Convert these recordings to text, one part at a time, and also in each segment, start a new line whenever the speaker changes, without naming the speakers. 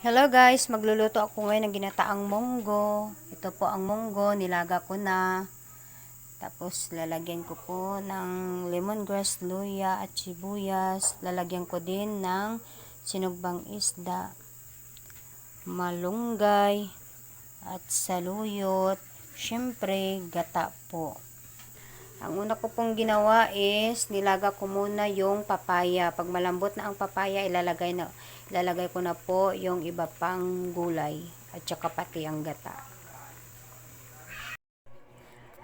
Hello guys, magluluto ako ngayon ng ginataang munggo. Ito po ang munggo, nilaga ko na. Tapos lalagyan ko po ng lemongrass, luya at sibuyas. Lalagyan ko din ng sinugbang isda, malunggay at saluyot. Syempre, gata po. Ang una ko pong ginawa is nilaga ko muna yung papaya. Pag malambot na ang papaya, ilalagay ko na po yung iba pang gulay at saka pati ang gata.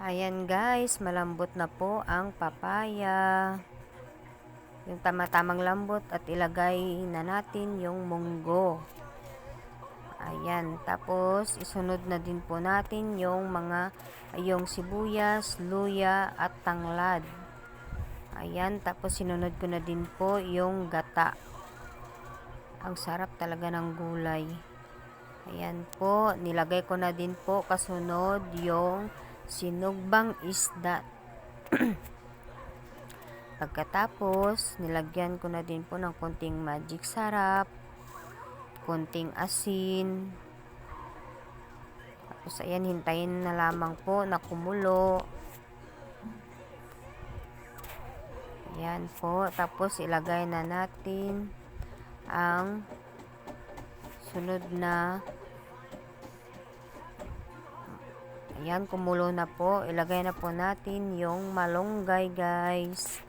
Ayan guys, malambot na po ang papaya. Yung tama-tamang lambot at ilagay na natin yung munggo. Ayan, tapos isunod na din po natin yung sibuyas, luya at tanglad. Ayan, tapos sinunod ko na din po yung gata. Ang sarap talaga ng gulay. Ayan po, nilagay ko na din po kasunod yung sinugbang isda. Pagkatapos, nilagyan ko na din po ng konting magic sarap, konting asin. Tapos ayan, hintayin na lamang po na kumulo. Ayan po, tapos ilagay na natin ang sunod na. Ayan, kumulo na po. Ilagay na po natin yung malunggay guys.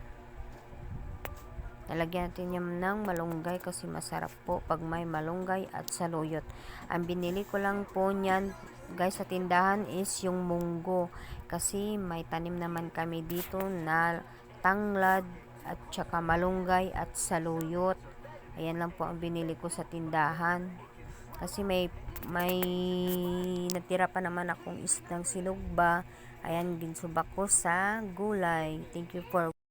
Nalagyan natin yung ng malunggay kasi masarap po pag may malunggay at saluyot. Ang binili ko lang po niyan guys sa tindahan is yung munggo. Kasi may tanim naman kami dito na tanglad at saka malunggay at saluyot. Ayan lang po ang binili ko sa tindahan. Kasi may natira pa naman akong isdang sinugba. Ayan, ginsubak ko sa gulay. Thank you for